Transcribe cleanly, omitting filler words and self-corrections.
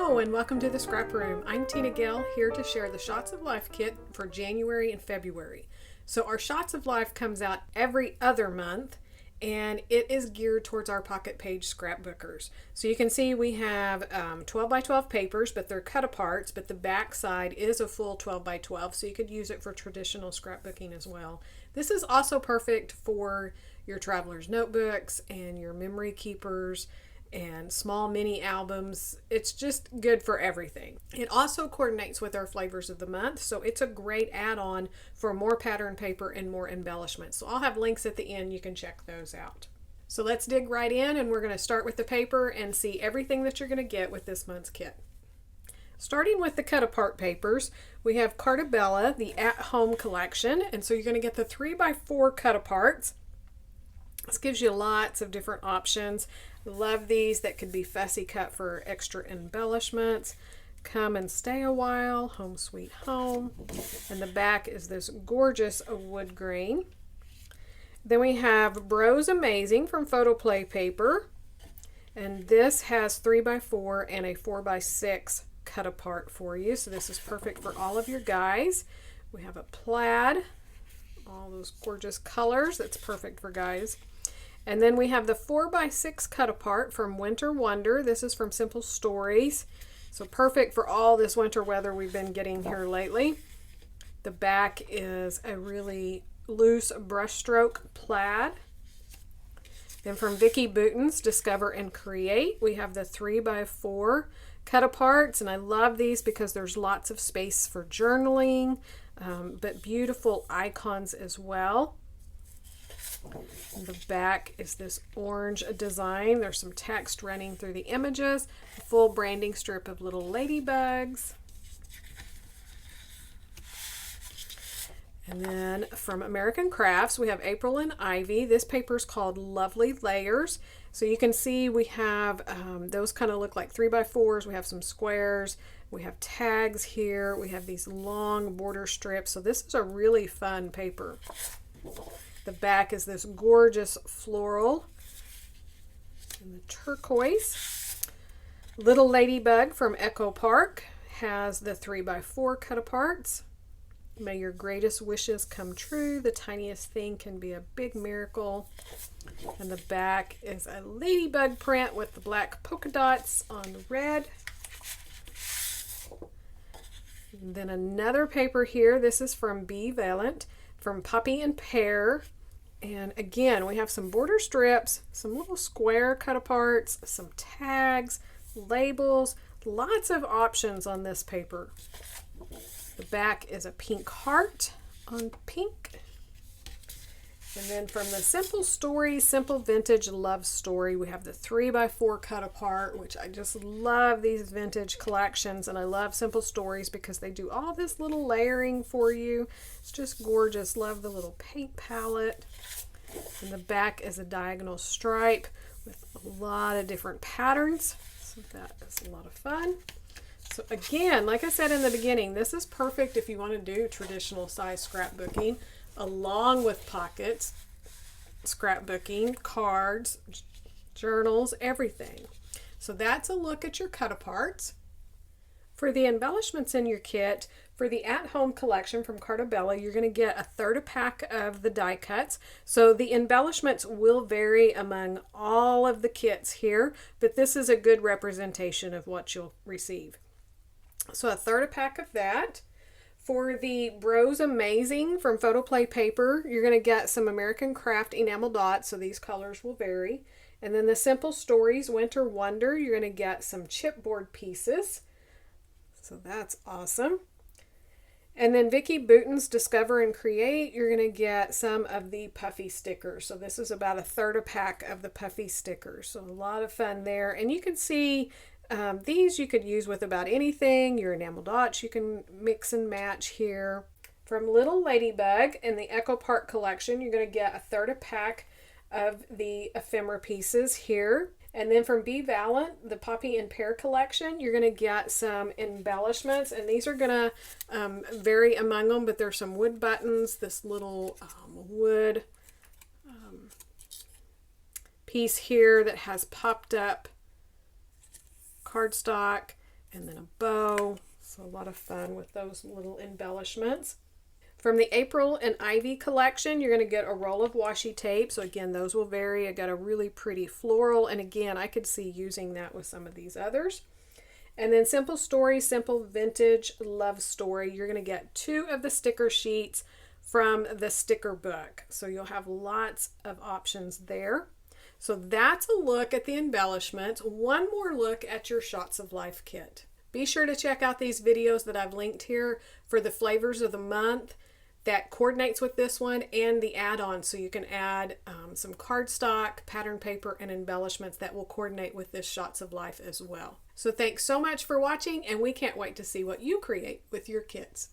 Hello and welcome to the Scrap Room. I'm Tina Gill, here to share the Shots of Life kit for January and February. So our Shots of Life comes out every other month and it is geared towards our pocket page scrapbookers. So you can see we have 12 by 12 papers, but they're cut aparts, but the back side is a full 12 by 12, so you could use it for traditional scrapbooking as well. This is also perfect for your traveler's notebooks and your memory keepers and small mini albums. It's just good for everything. It also coordinates with our flavors of the month, so it's a great add-on for more pattern paper and more embellishments. So I'll have links at the end, you can check those out. So let's dig right in, and we're going to start with the paper and see everything that you're going to get with this month's kit. Starting with the cut apart papers, we have Carta Bella, the at-home collection, and so you're going to get the 3x4 cut aparts. This gives you lots of different options. Love these that could be fussy cut for extra embellishments. Come and stay a while, home sweet home. And the back is this gorgeous wood grain. Then we have Bros Amazing from Photoplay paper. And this has 3x4 and a 4x6 cut apart for you. So this is perfect for all of your guys. We have a plaid, all those gorgeous colors. That's perfect for guys. And then we have the 4x6 cut apart from Winter Wonder. This is from Simple Stories. So perfect for all this winter weather we've been getting here lately. The back is a really loose brushstroke plaid. Then from Vicki Bouton's Discover and Create, we have the 3x4 cut aparts. And I love these because there's lots of space for journaling, but beautiful icons as well. The back is this orange design. There's some text running through the images. A full branding strip of little ladybugs. And then from American Crafts, we have April and Ivy. This paper is called Lovely Layers. So you can see we have those kind of look like 3x4s. We have some squares. We have tags here. We have these long border strips. So this is a really fun paper. The back is this gorgeous floral in the turquoise. Little Ladybug from Echo Park has the 3x4 cut aparts. May your greatest wishes come true. The tiniest thing can be a big miracle. And the back is a ladybug print with the black polka dots on the red. And then another paper here. This is from Be Valiant from Poppy and Pear. And again, we have some border strips, some little square cut aparts, some tags, labels, lots of options on this paper. The back is a pink heart on pink. And then from the Simple Stories, Simple Vintage Love Story, we have the 3x4 cut apart, which I just love these vintage collections. And I love Simple Stories because they do all this little layering for you. It's just gorgeous. Love the little paint palette. And the back is a diagonal stripe with a lot of different patterns. So that is a lot of fun. So again, like I said in the beginning, this is perfect if you want to do traditional size scrapbooking along with pockets, scrapbooking, cards, journals, everything. So that's a look at your cut aparts. For the embellishments in your kit, for the at-home collection from Carta Bella, you're going to get a third a pack of the die cuts. So the embellishments will vary among all of the kits here, but this is a good representation of what you'll receive. So a third a pack of that. For the Bros Amazing from Photoplay paper, you're going to get some American Craft enamel dots, so these colors will vary. And then the Simple Stories Winter Wonder, you're going to get some chipboard pieces. So that's awesome. And then Vicki Bouton's Discover and Create, you're going to get some of the puffy stickers. So this is about a third a pack of the puffy stickers. So a lot of fun there. And you can see these you could use with about anything. Your enamel dots you can mix and match here. From Little Ladybug in the Echo Park collection, you're going to get a third a pack of the ephemera pieces here. And then from Be Valiant, the Poppy and Pear collection, you're going to get some embellishments. And these are going to vary among them, but there's some wood buttons, this little wood piece here that has popped up cardstock, and then a bow. So a lot of fun with those little embellishments. From the April and Ivy collection, you're going to get a roll of washi tape. So again, those will vary. I got a really pretty floral, and again, I could see using that with some of these others. And then Simple Story, Simple Vintage Love Story. You're going to get 2 of the sticker sheets from the sticker book. So you'll have lots of options there. So that's a look at the embellishments. One more look at your Shots of Life kit. Be sure to check out these videos that I've linked here for the flavors of the month that coordinates with this one, and the add-on, so you can add some cardstock, pattern paper, and embellishments that will coordinate with this Shots of Life as well. So thanks so much for watching, and we can't wait to see what you create with your kits.